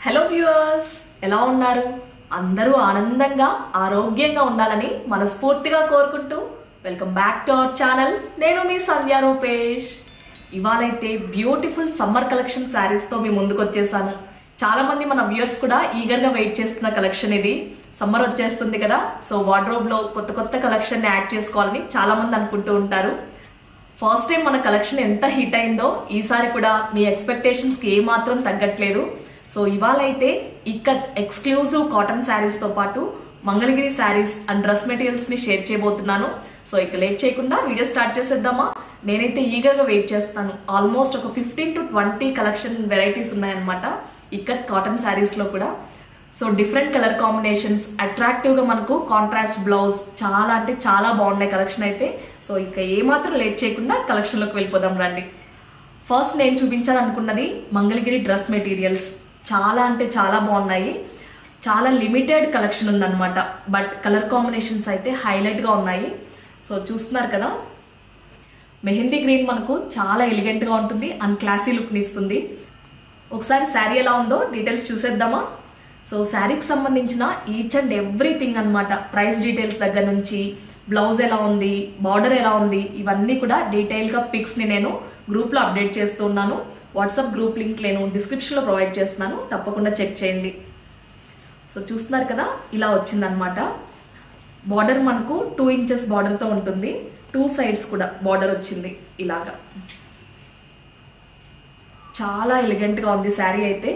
Hello viewers, ఎలా ఉన్నారు? అందరూ ఆనందంగా ఆరోగ్యంగా ఉండాలని మనస్ఫూర్తిగా కోరుకుంటూ welcome back to our channel. నేను మీ సంధ్యా రూపేష్. ఇవాళైతే బ్యూటిఫుల్ సమ్మర్ కలెక్షన్ శారీస్తో మీ ముందుకు వచ్చేసాను. చాలా మంది మన వ్యూవర్స్ కూడా ఈగర్గా వెయిట్ చేస్తున్న కలెక్షన్ ఇది. సమ్మర్ వచ్చేస్తుంది కదా, సో వార్డ్రోబ్లో కొత్త కొత్త కలెక్షన్ యాడ్ చేసుకోవాలని చాలా మంది అనుకుంటూ ఉంటారు. ఫస్ట్ టైం మన కలెక్షన్ ఎంత హిట్ అయిందో ఈసారి కూడా మీ ఎక్స్పెక్టేషన్స్కి ఏమాత్రం తగ్గట్లేదు. సో ఇవాళ అయితే ఇక్కత్ ఎక్స్క్లూజివ్ కాటన్ శారీస్తో పాటు మంగళగిరి శారీస్ అండ్ డ్రెస్ మెటీరియల్స్ని షేర్ చేయబోతున్నాను. సో ఇక లేట్ చేయకుండా వీడియో స్టార్ట్ చేసేద్దామా? నేనైతే ఈగర్గా వెయిట్ చేస్తాను. ఆల్మోస్ట్ ఒక 15 to 20 కలెక్షన్ వెరైటీస్ ఉన్నాయన్నమాట ఇక్కత్ కాటన్ శారీస్లో కూడా. సో డిఫరెంట్ కలర్ కాంబినేషన్స్, అట్రాక్టివ్గా మనకు కాంట్రాస్ట్ బ్లౌజ్, చాలా అంటే చాలా బాగున్నాయి కలెక్షన్ అయితే. సో ఇక ఏమాత్రం లేట్ చేయకుండా కలెక్షన్లోకి వెళ్ళిపోదాం రండి. ఫస్ట్ నేను చూపించాలనుకున్నది మంగళగిరి డ్రెస్ మెటీరియల్స్. చాలా అంటే చాలా బాగున్నాయి. చాలా లిమిటెడ్ కలెక్షన్ ఉందన్నమాట, బట్ కలర్ కాంబినేషన్స్ అయితే హైలైట్గా ఉన్నాయి. సో చూస్తున్నారు కదా, మెహందీ గ్రీన్ మనకు చాలా ఎలిగెంట్గా ఉంటుంది అండ్ క్లాసీ లుక్ని ఇస్తుంది. ఒకసారి శారీ ఎలా ఉందో డీటెయిల్స్ చూసేద్దామా? సో శారీకి సంబంధించిన ఈచ్ అండ్ ఎవ్రీథింగ్ అనమాట, ప్రైస్ డీటెయిల్స్ దగ్గర నుంచి బ్లౌజ్ ఎలా ఉంది, బార్డర్ ఎలా ఉంది, ఇవన్నీ కూడా డీటెయిల్గా పిక్స్ని నేను గ్రూప్లో అప్డేట్ చేస్తూ ఉన్నాను. వాట్సాప్ గ్రూప్ లింక్ నేను డిస్క్రిప్షన్లో ప్రొవైడ్ చేస్తున్నాను, తప్పకుండా చెక్ చేయండి. సో చూస్తున్నారు కదా, ఇలా వచ్చిందనమాట. బార్డర్ మనకు 2 inches బార్డర్తో ఉంటుంది. 2 sides కూడా బార్డర్ వచ్చింది ఇలాగా. చాలా ఎలిగెంట్గా ఉంది శారీ అయితే.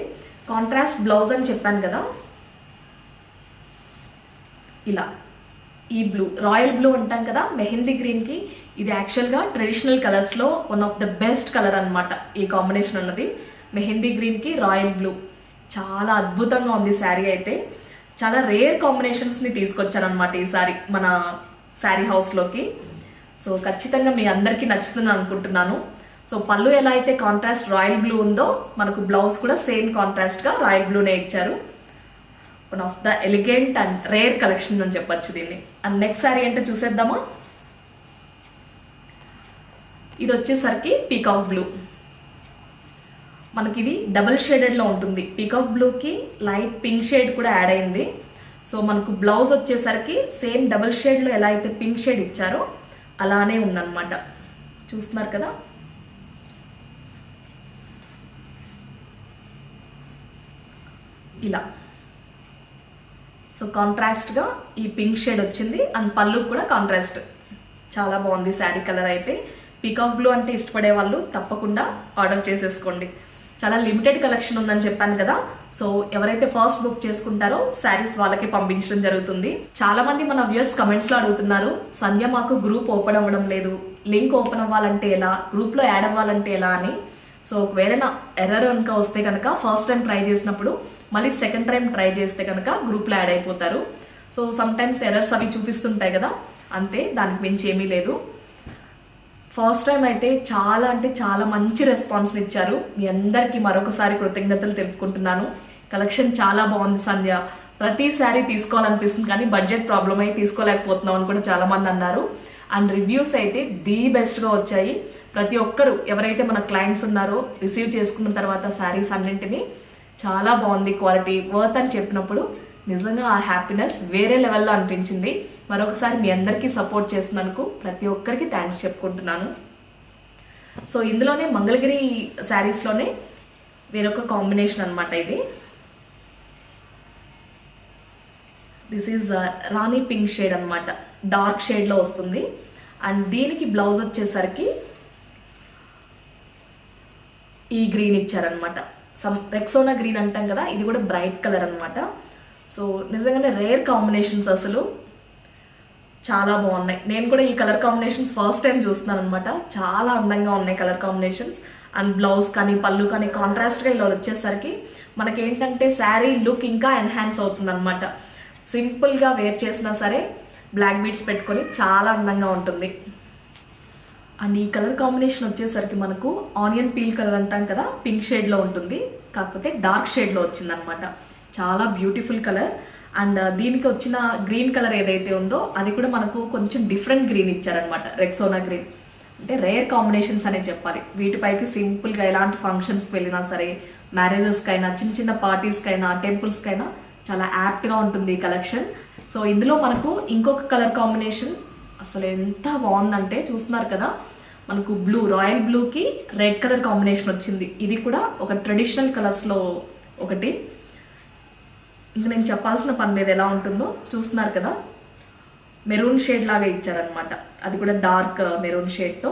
కాంట్రాస్ట్ బ్లౌజ్ అని చెప్పాను కదా, ఇలా ఈ బ్లూ, రాయల్ బ్లూ అంటాం కదా మెహందీ గ్రీన్కి, ఇది యాక్చువల్గా ట్రెడిషనల్ కలర్స్లో one of the best colour అనమాట. ఈ కాంబినేషన్ ఉన్నది మెహందీ గ్రీన్కి రాయల్ బ్లూ. చాలా అద్భుతంగా ఉంది శారీ అయితే. చాలా రేర్ కాంబినేషన్స్ని తీసుకొచ్చారనమాట ఈసారి మన శారీ హౌస్లోకి. సో ఖచ్చితంగా మీ అందరికీ నచ్చుతుంది అనుకుంటున్నాను. సో పళ్ళు ఎలా అయితే కాంట్రాస్ట్ రాయల్ బ్లూ ఉందో, మనకు బ్లౌజ్ కూడా సేమ్ కాంట్రాస్ట్గా రాయల్ బ్లూనే ఇచ్చారు. One of the elegant and rare collection అని చెప్పొచ్చు దీన్ని. అండ్ నెక్స్ట్ శారీ అంటే చూసేద్దామా? ఇది వచ్చేసరికి పీకాక్ బ్లూ. మనకి ఇది డబుల్ షేడెడ్లో ఉంటుంది. పీకాక్ బ్లూకి లైట్ పింక్ షేడ్ కూడా యాడ్ అయింది. సో మనకు బ్లౌజ్ వచ్చేసరికి సేమ్ డబుల్ షేడ్లో ఎలా అయితే పింక్ షేడ్ ఇచ్చారో అలానే ఉందన్నమాట. చూస్తున్నారు కదా, ఇలా. సో కాంట్రాస్ట్గా ఈ పింక్ షేడ్ వచ్చింది అండ్ పళ్ళు కూడా కాంట్రాస్ట్. చాలా బాగుంది శారీ కలర్ అయితే. పీకాక్ బ్లూ అంటే ఇష్టపడే వాళ్ళు తప్పకుండా ఆర్డర్ చేసేసుకోండి. చాలా లిమిటెడ్ కలెక్షన్ ఉందని చెప్పాను కదా. సో ఎవరైతే ఫస్ట్ బుక్ చేసుకుంటారో శారీస్ వాళ్ళకి పంపించడం జరుగుతుంది. చాలా మంది మన వ్యూయర్స్ కమెంట్స్లో అడుగుతున్నారు, సంధ్య మాకు గ్రూప్ ఓపెన్ అవ్వడం లేదు, లింక్ ఓపెన్ అవ్వాలంటే ఎలా, గ్రూప్లో యాడ్ అవ్వాలంటే ఎలా అని. సో ఒకవేళ నా ఎర్రర్ కనుక వస్తే కనుక ఫస్ట్ టైం ట్రై చేసినప్పుడు మళ్ళీ సెకండ్ టైం ట్రై చేస్తే కనుక గ్రూప్లో యాడ్ అయిపోతారు. సో సమ్ టైమ్స్ ఎర్రర్స్ అవి చూపిస్తుంటాయి కదా, అంతే, దానికి మించి ఏమీ లేదు. ఫస్ట్ టైం అయితే చాలా అంటే చాలా మంచి రెస్పాన్స్ని ఇచ్చారు. మీ అందరికీ మరొకసారి కృతజ్ఞతలు తెలుపుకుంటున్నాను. కలెక్షన్ చాలా బాగుంది సంధ్య, ప్రతి శారీ తీసుకోవాలనిపిస్తుంది కానీ బడ్జెట్ ప్రాబ్లం అయి తీసుకోలేకపోతున్నాం అని కూడా చాలామంది అన్నారు. అండ్ రివ్యూస్ అయితే ది బెస్ట్గా వచ్చాయి. ప్రతి ఒక్కరు ఎవరైతే మన క్లయింట్స్ ఉన్నారో రిసీవ్ చేసుకున్న తర్వాత శారీస్ అన్నింటినీ చాలా బాగుంది, క్వాలిటీ వర్త్ అని చెప్పినప్పుడు నిజంగా ఆ హ్యాపీనెస్ వేరే లెవెల్లో అనిపించింది. మరొకసారి మీ అందరికీ సపోర్ట్ చేస్తున్నందుకు ప్రతి ఒక్కరికి థ్యాంక్స్ చెప్పుకుంటున్నాను. సో ఇందులోనే మంగళగిరి శారీస్లోనే వేరొక కాంబినేషన్ అనమాట ఇది. This is Rani pink shade అనమాట, డార్క్ షేడ్లో వస్తుంది. అండ్ దీనికి బ్లౌజ్ వచ్చేసరికి ఈ గ్రీన్ ఇచ్చారనమాట. రెక్సోనా గ్రీన్ అంటాం కదా, ఇది కూడా బ్రైట్ కలర్ అనమాట. సో నిజంగానే రేర్ కాంబినేషన్స్, అసలు చాలా బాగున్నాయి. నేను కూడా ఈ కలర్ కాంబినేషన్స్ ఫస్ట్ టైం చూస్తున్నాను అనమాట. చాలా అందంగా ఉన్నాయి కలర్ కాంబినేషన్స్. అండ్ బ్లౌజ్ కానీ పళ్ళు కానీ కాంట్రాస్ట్గా ఇలా వచ్చేసరికి మనకేంటంటే శారీ లుక్ ఇంకా ఎన్హాన్స్ అవుతుంది అనమాట. సింపుల్గా వేర్ చేసినా సరే బ్లాక్ బీడ్స్ పెట్టుకొని చాలా అందంగా ఉంటుంది. అండ్ ఈ కలర్ కాంబినేషన్ వచ్చేసరికి మనకు ఆనియన్ పీల్ కలర్ అంటాం కదా, పింక్ షేడ్లో ఉంటుంది, కాకపోతే డార్క్ షేడ్లో వచ్చిందనమాట. చాలా బ్యూటిఫుల్ కలర్. అండ్ దీనికి వచ్చిన గ్రీన్ కలర్ ఏదైతే ఉందో అది కూడా మనకు కొంచెం డిఫరెంట్ గ్రీన్ ఇచ్చారనమాట, రెక్సోనా గ్రీన్. అంటే రేర్ కాంబినేషన్స్ అనే చెప్పాలి. వీటిపైకి సింపుల్గా ఎలాంటి ఫంక్షన్స్కి వెళ్ళినా సరే, మ్యారేజెస్కైనా, చిన్న చిన్న పార్టీస్కైనా, టెంపుల్స్కైనా చాలా యాప్ట్గా ఉంటుంది ఈ కలెక్షన్. సో ఇందులో మనకు ఇంకొక కలర్ కాంబినేషన్ అసలు ఎంత బాగుందంటే చూస్తున్నారు కదా, మనకు బ్లూ, రాయల్ బ్లూకి రెడ్ కలర్ కాంబినేషన్ వచ్చింది. ఇది కూడా ఒక ట్రెడిషనల్ కలర్స్లో ఒకటి. ఇంకా నేను చెప్పాల్సిన పని లేదు ఎలా ఉంటుందో. చూస్తున్నారు కదా, మెరూన్ షేడ్ లాగా ఇచ్చారనమాట. అది కూడా డార్క్ మెరూన్ షేడ్తో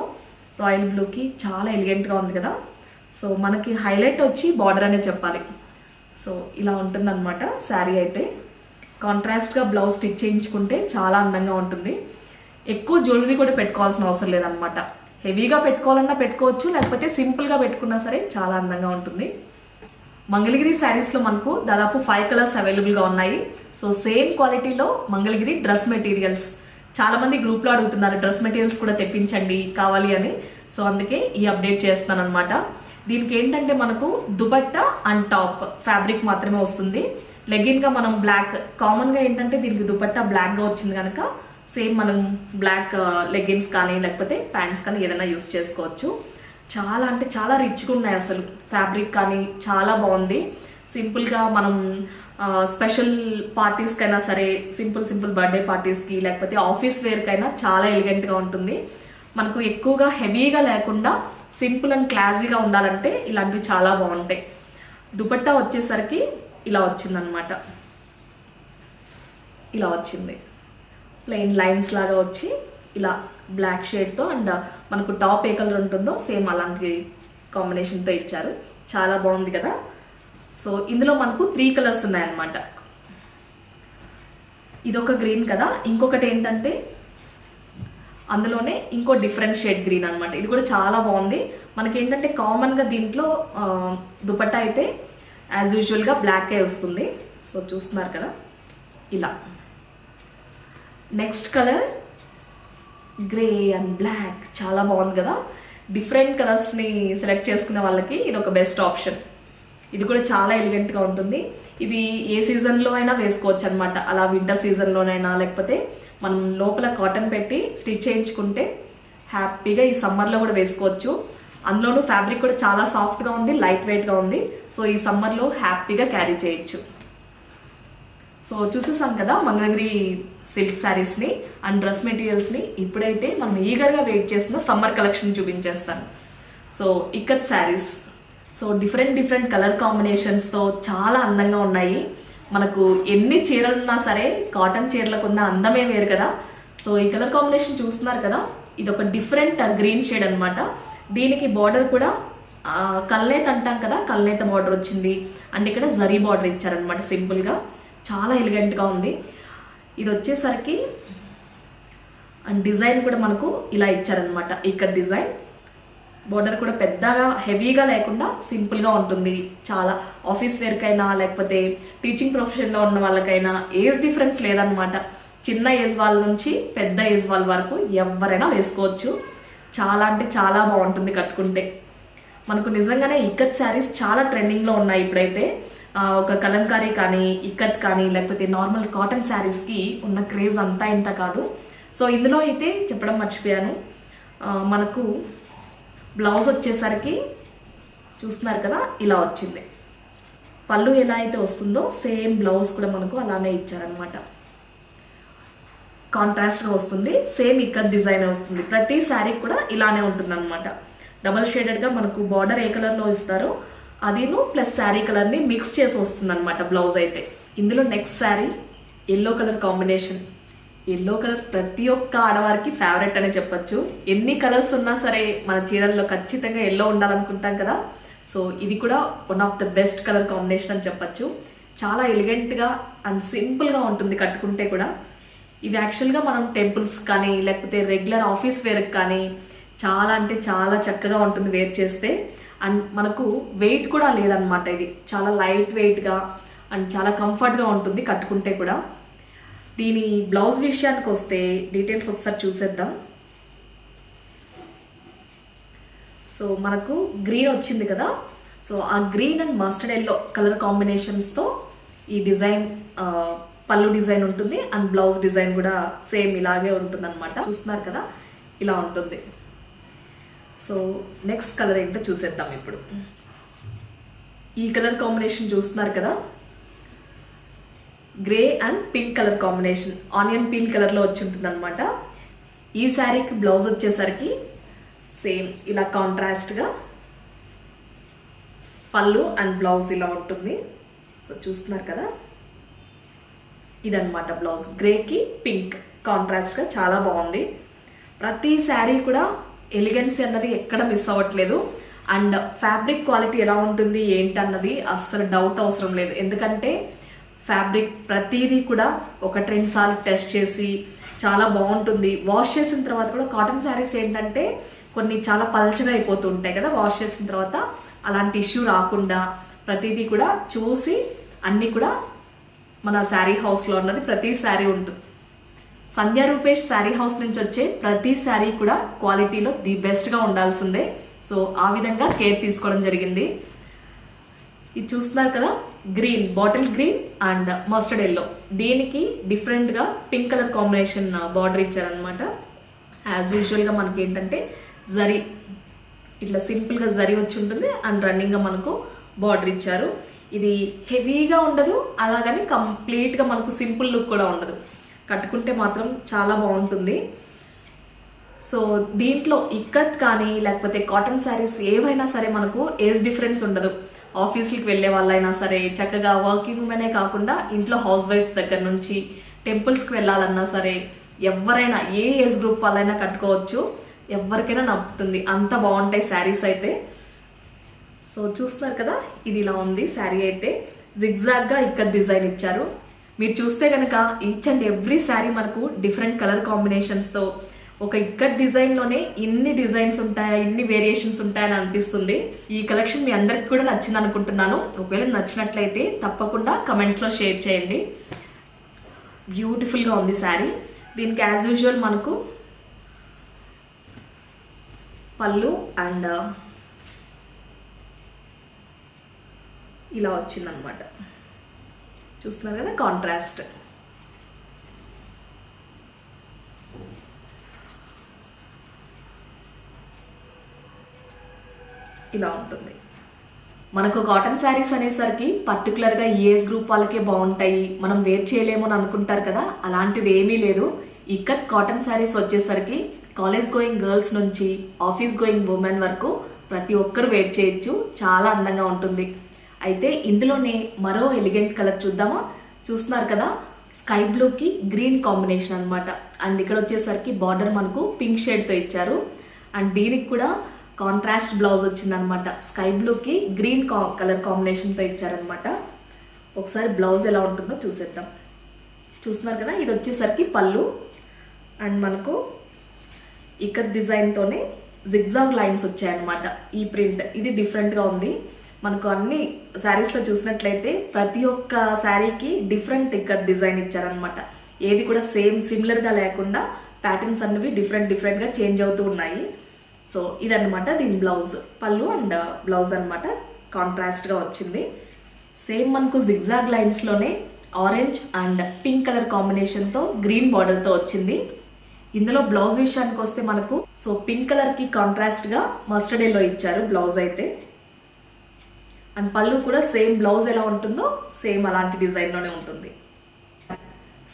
రాయల్ బ్లూకి చాలా ఎలిగెంట్గా ఉంది కదా. సో మనకి హైలైట్ వచ్చి బార్డర్ అనే చెప్పాలి. సో ఇలా ఉంటుందన్నమాట శారీ అయితే. కాంట్రాస్ట్గా బ్లౌజ్ స్టిచ్ చేయించుకుంటే చాలా అందంగా ఉంటుంది. ఎక్కువ జ్యువెలరీ కూడా పెట్టుకోవాల్సిన అవసరం లేదనమాట. హెవీగా పెట్టుకోవాలన్నా పెట్టుకోవచ్చు, లేకపోతే సింపుల్గా పెట్టుకున్నా సరే చాలా అందంగా ఉంటుంది. మంగళగిరి శారీస్లో మనకు దాదాపు 5 కలర్స్ అవైలబుల్గా ఉన్నాయి. సో సేమ్ క్వాలిటీలో మంగళగిరి డ్రెస్ మెటీరియల్స్, చాలామంది గ్రూప్లో అడుగుతున్నారు డ్రెస్ మెటీరియల్స్ కూడా తెప్పించండి కావాలి అని. సో అందుకే ఈ అప్డేట్ చేస్తాను అనమాట. దీనికి ఏంటంటే మనకు దుపట్టా అండ్ టాప్ ఫ్యాబ్రిక్ మాత్రమే వస్తుంది. లెగిన్గా మనం బ్లాక్, కామన్గా ఏంటంటే దీనికి దుపట్టా బ్లాక్గా వచ్చింది కనుక సేమ్ మనం బ్లాక్ లెగిన్స్ కానీ లేకపోతే ప్యాంట్స్ కానీ ఏదైనా యూస్ చేసుకోవచ్చు. చాలా అంటే చాలా రిచ్గా ఉన్నాయి అసలు. ఫ్యాబ్రిక్ కానీ చాలా బాగుంది. సింపుల్గా మనం స్పెషల్ పార్టీస్కైనా సరే, సింపుల్ బర్త్డే పార్టీస్కి లేకపోతే ఆఫీస్ వేర్కైనా చాలా ఎలిగెంట్గా ఉంటుంది. మనకు ఎక్కువగా హెవీగా లేకుండా సింపుల్ అండ్ క్లాసీగా ఉండాలంటే ఇలాంటివి చాలా బాగుంటాయి. దుపట్టా వచ్చేసరికి ఇలా వచ్చిందనమాట. ఇలా వచ్చింది, ప్లెయిన్ లైన్స్ లాగా వచ్చి ఇలా బ్లాక్ షేడ్తో, అండ్ మనకు టాప్ ఏ కలర్ ఉంటుందో సేమ్ అలాంటి కాంబినేషన్తో ఇచ్చారు. చాలా బాగుంది కదా. సో ఇందులో మనకు 3 కలర్స్ ఉన్నాయన్నమాట. ఇదొక గ్రీన్ కదా, ఇంకొకటి ఏంటంటే అందులోనే ఇంకో డిఫరెంట్ షేడ్ గ్రీన్ అనమాట. ఇది కూడా చాలా బాగుంది. మనకి ఏంటంటే కామన్గా దీంట్లో దుపట్టా అయితే యాజ్ యూజువల్గా బ్లాకే వస్తుంది. సో చూస్తున్నారు కదా ఇలా. Next colour grey and black, చాలా బాగుంది కదా. డిఫరెంట్ కలర్స్ని సెలెక్ట్ చేసుకునే వాళ్ళకి ఇది ఒక బెస్ట్ ఆప్షన్. ఇది కూడా చాలా ఎలిగెంట్గా ఉంటుంది. ఇవి ఏ సీజన్లో అయినా వేసుకోవచ్చు అనమాట. అలా వింటర్ సీజన్లోనైనా, లేకపోతే మనం లోపల కాటన్ పెట్టి స్టిచ్ చేయించుకుంటే హ్యాపీగా ఈ సమ్మర్లో కూడా వేసుకోవచ్చు. అందులోనూ ఫ్యాబ్రిక్ కూడా చాలా సాఫ్ట్గా ఉంది, లైట్ వెయిట్గా ఉంది. సో ఈ సమ్మర్లో హ్యాపీగా క్యారీ చేయొచ్చు. సో చూసేసాం కదా మంగళగిరి సిల్క్ శారీస్ని అండ్ డ్రెస్ మెటీరియల్స్ని. ఇప్పుడైతే మనం ఈగర్గా వెయిట్ చేస్తున్న సమ్మర్ కలెక్షన్ చూపించేస్తాను. So ikat saris. So different colour కాంబినేషన్స్తో చాలా అందంగా ఉన్నాయి. మనకు ఎన్ని చీరలు ఉన్నా సరే కాటన్ చీరలకు ఉన్న అందమే వేరు కదా. సో ఈ కలర్ కాంబినేషన్ చూస్తున్నారు కదా, ఇది ఒక డిఫరెంట్ గ్రీన్ షేడ్ అనమాట. దీనికి బార్డర్ కూడా కల్నేత అంటాం కదా, కల్నేత బార్డర్ వచ్చింది. అండ్ ఇక్కడ జరీ బార్డర్ ఇచ్చారనమాట సింపుల్గా. చాలా ఎలిగెంట్గా ఉంది. ఇది వచ్చేసరికి అండ్ డిజైన్ కూడా మనకు ఇలా ఇచ్చారనమాట. ఇక్కడ డిజైన్ బార్డర్ కూడా పెద్దగా హెవీగా లేకుండా సింపుల్గా ఉంటుంది. చాలా ఆఫీస్ వేర్కైనా లేకపోతే టీచింగ్ ప్రొఫెషన్లో ఉన్న వాళ్ళకైనా ఏజ్ డిఫరెన్స్ లేదనమాట. చిన్న ఏజ్ వాళ్ళ నుంచి పెద్ద ఏజ్ వాళ్ళ వరకు ఎవరైనా వేసుకోవచ్చు. చాలా అంటే చాలా బాగుంటుంది కట్టుకుంటే. మనకు నిజంగానే ఇక్కత్ శారీస్ చాలా ట్రెండింగ్లో ఉన్నాయి ఇప్పుడైతే. ఒక కలంకారీ కానీ, ఇక్కత్ కానీ, లేకపోతే నార్మల్ కాటన్ శారీస్కి ఉన్న క్రేజ్ అంతా ఇంత కాదు. సో ఇందులో అయితే చెప్పడం మర్చిపోయాను, మనకు బ్లౌజ్ వచ్చేసరికి చూస్తున్నారు కదా ఇలా వచ్చింది. పళ్ళు ఎలా అయితే వస్తుందో సేమ్ బ్లౌజ్ కూడా మనకు అలానే ఇచ్చారనమాట. కాంట్రాస్ట్గా వస్తుంది, సేమ్ ఇక్కత్ డిజైన్ వస్తుంది. ప్రతి శారీ కూడా ఇలానే ఉంటుంది అనమాట. డబల్ షేడెడ్గా మనకు బార్డర్ ఏ కలర్లో ఇస్తారో అదిను ప్లస్ శారీ కలర్ని మిక్స్ చేసి వస్తుంది అనమాట బ్లౌజ్ అయితే. ఇందులో next sari yellow colour combination. Yellow colour ప్రతి ఒక్క ఆడవారికి ఫేవరెట్ అనే చెప్పచ్చు. ఎన్ని కలర్స్ ఉన్నా సరే మన చీరల్లో ఖచ్చితంగా ఎల్లో ఉండాలనుకుంటాం కదా. సో ఇది కూడా one of the best colour combination అని చెప్పచ్చు. చాలా ఎలిగెంట్గా అండ్ సింపుల్గా ఉంటుంది కట్టుకుంటే కూడా. ఇవి యాక్చువల్గా మనం టెంపుల్స్ కానీ లేకపోతే రెగ్యులర్ ఆఫీస్ వేర్కి కానీ చాలా అంటే చాలా చక్కగా ఉంటుంది వేర్ చేస్తే. అండ్ మనకు వెయిట్ కూడా లేదనమాట. ఇది చాలా లైట్ వెయిట్గా అండ్ చాలా కంఫర్ట్గా ఉంటుంది కట్టుకుంటే కూడా. దీని బ్లౌజ్ విషయానికి వస్తే డీటెయిల్స్ ఒకసారి చూసేద్దాం. సో మనకు గ్రీన్ వచ్చింది కదా. సో ఆ green and mustard yellow colour కాంబినేషన్స్తో ఈ డిజైన్, పళ్ళు డిజైన్ ఉంటుంది అండ్ బ్లౌజ్ డిజైన్ కూడా సేమ్ ఇలాగే ఉంటుంది అనమాట. చూస్తున్నారు కదా ఇలా ఉంటుంది. సో నెక్స్ట్ కలర్ ఏంటో చూసేద్దాం ఇప్పుడు. ఈ కలర్ కాంబినేషన్ చూస్తున్నారు కదా, grey and pink colour combination, onion peel కలర్లో వచ్చి ఉంటుంది అనమాట. ఈ శారీకి బ్లౌజ్ వచ్చేసరికి సేమ్ ఇలా కాంట్రాస్ట్గా పళ్ళు అండ్ బ్లౌజ్ ఇలా ఉంటుంది. సో చూస్తున్నారు కదా, ఇదన్నమాట బ్లౌజ్. గ్రేకి పింక్ కాంట్రాస్ట్గా చాలా బాగుంది. ప్రతి శారీ కూడా ఎలిగెన్సీ అన్నది ఎక్కడ మిస్ అవ్వట్లేదు. అండ్ ఫ్యాబ్రిక్ క్వాలిటీ ఎలా ఉంటుంది ఏంటన్నది అస్సలు డౌట్ అవసరం లేదు. ఎందుకంటే ఫ్యాబ్రిక్ ప్రతిదీ కూడా ఒక 2 సార్లు టెస్ట్ చేసి చాలా బాగుంటుంది. వాష్ చేసిన తర్వాత కూడా కాటన్ శారీస్ ఏంటంటే కొన్ని చాలా పల్చగా అయిపోతూ ఉంటాయి కదా, వాష్ చేసిన తర్వాత అలాంటి ఇష్యూ రాకుండా ప్రతిదీ కూడా చూసి అన్నీ కూడా మన శారీ హౌస్లో ఉన్నది ప్రతి శారీ ఉంటుంది. సంధ్యా రూపేష్ శారీ హౌస్ నుంచి వచ్చే ప్రతి శారీ కూడా క్వాలిటీలో ది బెస్ట్గా ఉండాల్సిందే. సో ఆ విధంగా కేర్ తీసుకోవడం జరిగింది. ఇది చూస్తున్నారు కదా, green, bottle green and mustard yellow. దీనికి డిఫరెంట్గా పింక్ కలర్ కాంబినేషన్ బార్డర్ ఇచ్చారనమాట. యాజ్ యూజువల్గా మనకి ఏంటంటే జరీ ఇట్లా సింపుల్గా జరీ వచ్చి ఉంటుంది అండ్ రన్నింగ్గా మనకు బార్డర్ ఇచ్చారు. ఇది హెవీగా ఉండదు, అలాగని కంప్లీట్గా మనకు సింపుల్ లుక్ కూడా ఉండదు. కట్టుకుంటే మాత్రం చాలా బాగుంటుంది. సో దీంట్లో ఇక్కత్ కానీ లేకపోతే కాటన్ శారీస్ ఏవైనా సరే మనకు ఏజ్ డిఫరెన్స్ ఉండదు. ఆఫీస్కి వెళ్ళే వాళ్ళైనా సరే, చక్కగా వర్కింగ్ ఉమెనే కాకుండా ఇంట్లో హౌస్ వైఫ్స్ దగ్గర నుంచి టెంపుల్స్కి వెళ్ళాలన్నా సరే ఎవరైనా ఏ ఏజ్ గ్రూప్ వాళ్ళైనా కట్టుకోవచ్చు. ఎవరికైనా నప్పుతుంది, అంత బాగుంటాయి శారీస్ అయితే. సో చూస్తున్నారు కదా, ఇది ఇలా ఉంది శారీ అయితే. జిగ్జాగ్గా ఇక్కత్ డిజైన్ ఇచ్చారు. మీరు చూస్తే కనుక ఈచ్ అండ్ ఎవ్రీ శారీ మనకు డిఫరెంట్ కలర్ కాంబినేషన్స్తో ఒక ఇక్కత్ డిజైన్లోనే ఇన్ని డిజైన్స్ ఉంటాయా, ఇన్ని వేరియేషన్స్ ఉంటాయని అనిపిస్తుంది. ఈ కలెక్షన్ మీ అందరికి కూడా నచ్చింది అనుకుంటున్నాను. ఒకవేళ నచ్చినట్లయితే తప్పకుండా కమెంట్స్లో షేర్ చేయండి. బ్యూటిఫుల్గా ఉంది శారీ. దీనికి యాజ్ యూజువల్ మనకు పళ్ళు అండ్ ఇలా వచ్చిందనమాట. చూస్తున్నారు కదా, కాంట్రాస్ట్. ఇలా ఉంటుంది. మనకు కాటన్ శారీస్ అనేసరికి పర్టికులర్గా ఏజ్ గ్రూప్ వాళ్ళకే బాగుంటాయి, మనం వేర్ చేయలేమో అని అనుకుంటారు కదా, అలాంటిది ఏమీ లేదు. ఇక్కత్ కాటన్ శారీస్ వచ్చేసరికి కాలేజ్ గోయింగ్ గర్ల్స్ నుంచి ఆఫీస్ గోయింగ్ ఉమెన్ వరకు ప్రతి ఒక్కరు వేర్ చేయొచ్చు. చాలా అందంగా ఉంటుంది. అయితే ఇందులోనే మరో ఎలిగెంట్ కలర్ చూద్దామా. చూస్తున్నారు కదా, స్కై బ్లూకి గ్రీన్ కాంబినేషన్ అనమాట. అండ్ ఇక్కడ వచ్చేసరికి బార్డర్ మనకు పింక్ షేడ్తో ఇచ్చారు. అండ్ దీనికి కూడా కాంట్రాస్ట్ బ్లౌజ్ వచ్చిందనమాట. స్కై బ్లూకి గ్రీన్ కలర్ కాంబినేషన్తో ఇచ్చారనమాట. ఒకసారి బ్లౌజ్ ఎలా ఉంటుందో చూసేద్దాం. చూస్తున్నారు కదా, ఇది వచ్చేసరికి పళ్ళు అండ్ మనకు ఇక్కత్ డిజైన్తోనే జిగ్జాగ్ లైన్స్ వచ్చాయన్నమాట. ఈ ప్రింట్ ఇది డిఫరెంట్గా ఉంది. మనకు అన్ని శారీస్లో చూసినట్లయితే ప్రతి ఒక్క శారీకి డిఫరెంట్ ఇక్కత్ డిజైన్ ఇచ్చారనమాట. ఏది కూడా సేమ్ సిమిలర్గా లేకుండా ప్యాటర్న్స్ అన్నవి డిఫరెంట్గా చేంజ్ అవుతూ ఉన్నాయి. సో ఇదన్నమాట దీని బ్లౌజ్. పళ్ళు అండ్ బ్లౌజ్ అనమాట కాంట్రాస్ట్గా వచ్చింది. సేమ్ మనకు జిగ్జాగ్ లైన్స్లోనే ఆరెంజ్ అండ్ పింక్ కలర్ కాంబినేషన్తో గ్రీన్ బార్డర్తో వచ్చింది. ఇందులో బ్లౌజ్ విషయానికి వస్తే మనకు సో పింక్ కలర్కి కాంట్రాస్ట్గా మస్టర్డ్ ఎల్లో ఇచ్చారు బ్లౌజ్ అయితే. అండ్ పళ్ళు కూడా సేమ్ బ్లౌజ్ ఎలా ఉంటుందో సేమ్ అలాంటి డిజైన్లోనే ఉంటుంది.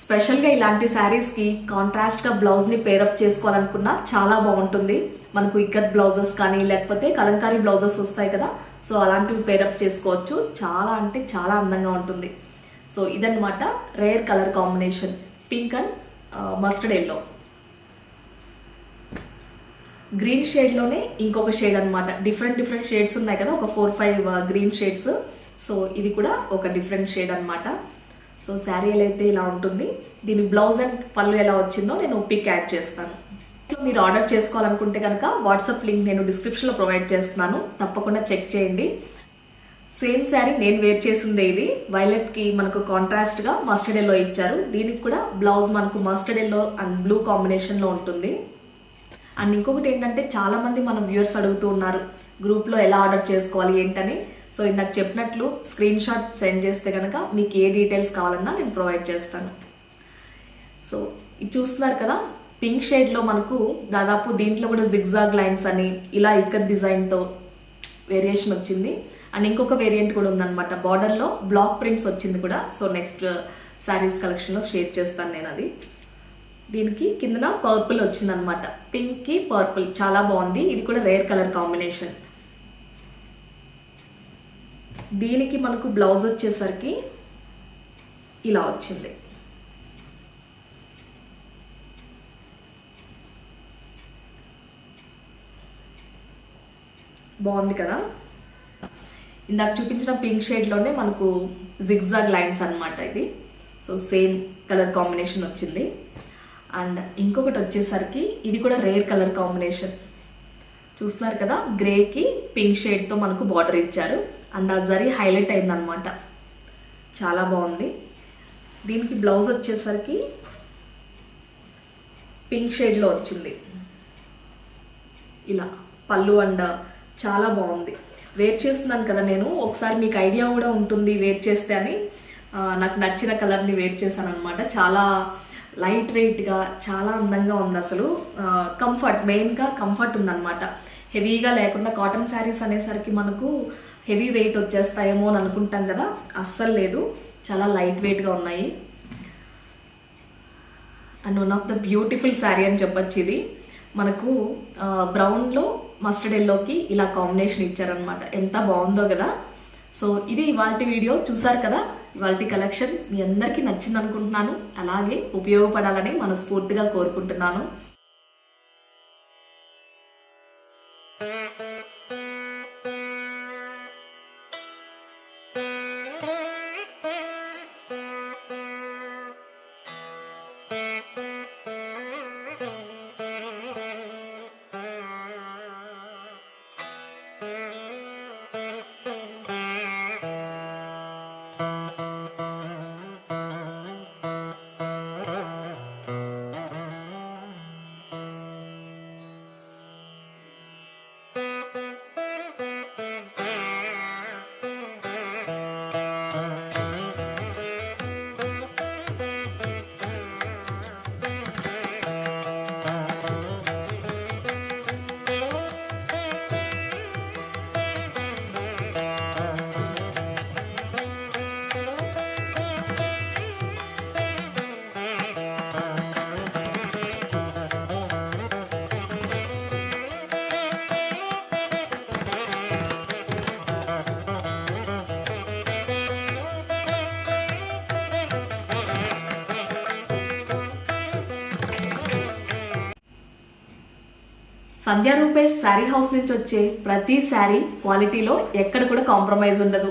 స్పెషల్గా ఇలాంటి శారీస్కి కాంట్రాస్ట్గా బ్లౌజ్ని పేరప్ చేసుకోవాలనుకున్నా చాలా బాగుంటుంది. మనకు ఇక్కత్ బ్లౌజెస్ కానీ లేకపోతే కలంకారీ బ్లౌజెస్ వస్తాయి కదా, సో అలాంటివి పేరప్ చేసుకోవచ్చు. చాలా అంటే చాలా అందంగా ఉంటుంది. సో ఇదన్నమాట rare colour combination, pink and mustard yellow. Green షేడ్లోనే ఇంకొక షేడ్ అనమాట. డిఫరెంట్ షేడ్స్ ఉన్నాయి కదా, ఒక 4-5 గ్రీన్ షేడ్స్. సో ఇది కూడా ఒక డిఫరెంట్ షేడ్ అనమాట. సో శారీ ఎలా అయితే ఇలా ఉంటుంది. దీని బ్లౌజ్ అండ్ పళ్ళు ఎలా వచ్చిందో నేను పిక్ యాడ్ చేస్తాను. సో మీరు ఆర్డర్ చేసుకోవాలనుకుంటే కనుక వాట్సాప్ లింక్ నేను డిస్క్రిప్షన్లో ప్రొవైడ్ చేస్తున్నాను, తప్పకుండా చెక్ చేయండి. సేమ్ శారీ నేను వేర్ చేసిందే. ఇది వైలెట్కి మనకు కాంట్రాస్ట్గా మస్టర్డ్ ఎల్లో ఇచ్చారు. దీనికి కూడా బ్లౌజ్ మనకు మస్టర్డ్ ఎల్లో అండ్ బ్లూ కాంబినేషన్లో ఉంటుంది. అండ్ ఇంకొకటి ఏంటంటే చాలామంది మన వ్యూయర్స్ అడుగుతూ ఉన్నారు గ్రూప్లో ఎలా ఆర్డర్ చేసుకోవాలి ఏంటని. సో ఇందాక చెప్పినట్లు స్క్రీన్ షాట్ సెండ్ చేస్తే కనుక మీకు ఏ డీటెయిల్స్ కావాలన్నా నేను ప్రొవైడ్ చేస్తాను. సో ఇది చూస్తున్నారు కదా, పింక్ షేడ్లో మనకు దాదాపు దీంట్లో కూడా జిగ్జాగ్ లైన్స్ అని ఇలా ఇక్కత్ డిజైన్తో వేరియేషన్ వచ్చింది. అండ్ ఇంకొక వేరియంట్ కూడా ఉందన్నమాట, బార్డర్లో బ్లాక్ ప్రింట్స్ వచ్చింది కూడా. సో నెక్స్ట్ శారీస్ కలెక్షన్లో షేర్ చేస్తాను నేను అది. దీనికి కిందన పర్పుల్ వచ్చిందనమాట, పింక్కి పర్పుల్ చాలా బాగుంది. ఇది కూడా రేర్ కలర్ కాంబినేషన్. దీనికి మనకు బ్లౌజ్ వచ్చేసరికి ఇలా వచ్చింది. బాగుంది కదా. ఇందాక చూపించిన పింక్ షేడ్లోనే మనకు జిగ్జాగ్ లైన్స్ అనమాట ఇది. సో సేమ్ కలర్ కాంబినేషన్ వచ్చింది. అండ్ ఇంకొకటి వచ్చేసరికి ఇది కూడా రేర్ కలర్ కాంబినేషన్. చూస్తున్నారు కదా, గ్రేకి పింక్ షేడ్తో మనకు బార్డర్ ఇచ్చారు. అండ్ ఆ జరీ హైలైట్ అయిందనమాట, చాలా బాగుంది. దీనికి బ్లౌజ్ వచ్చేసరికి పింక్ షేడ్లో వచ్చింది ఇలా పళ్ళు. అండ్ చాలా బాగుంది. వేర్ చేస్తున్నాను కదా నేను, ఒకసారి మీకు ఐడియా కూడా ఉంటుంది వేర్ చేస్తే అని నాకు నచ్చిన కలర్ని వేర్ చేశాను అనమాట. చాలా లైట్ వెయిట్గా చాలా అందంగా ఉంది అసలు. కంఫర్ట్, మెయిన్గా కంఫర్ట్ ఉందన్నమాట. హెవీగా లేకుండా, కాటన్ శారీస్ అనేసరికి మనకు హెవీ వెయిట్ వచ్చేస్తాయేమో అని అనుకుంటాం కదా, అస్సలు లేదు. చాలా లైట్ వెయిట్గా ఉన్నాయి. And one of the beautiful sari అని చెప్పొచ్చు ఇది. మనకు బ్రౌన్లో మస్టర్డ్ ఎల్లోకి ఇలా కాంబినేషన్ ఇచ్చారనమాట, ఎంత బాగుందో కదా. సో ఇది ఇవాల్టి వీడియో. చూసారు కదా, ఇవాల్టి కలెక్షన్ మీ అందరికీ నచ్చింది అనుకుంటున్నాను. అలాగే ఉపయోగపడాలని మనస్ఫూర్తిగా కోరుకుంటున్నాను. సంధ్యా రూపేష్ శారీ హౌస్ నుంచి వచ్చే ప్రతి శారీ క్వాలిటీలో ఎక్కడ కూడా కాంప్రమైజ్ ఉండదు.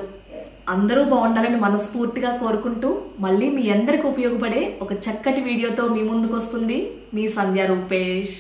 అందరూ బాగుండాలని మనస్ఫూర్తిగా కోరుకుంటూ మళ్ళీ మీ అందరికి ఉపయోగపడే ఒక చక్కటి వీడియోతో మీ ముందుకు వస్తుంది మీ సంధ్యా రూపేష్.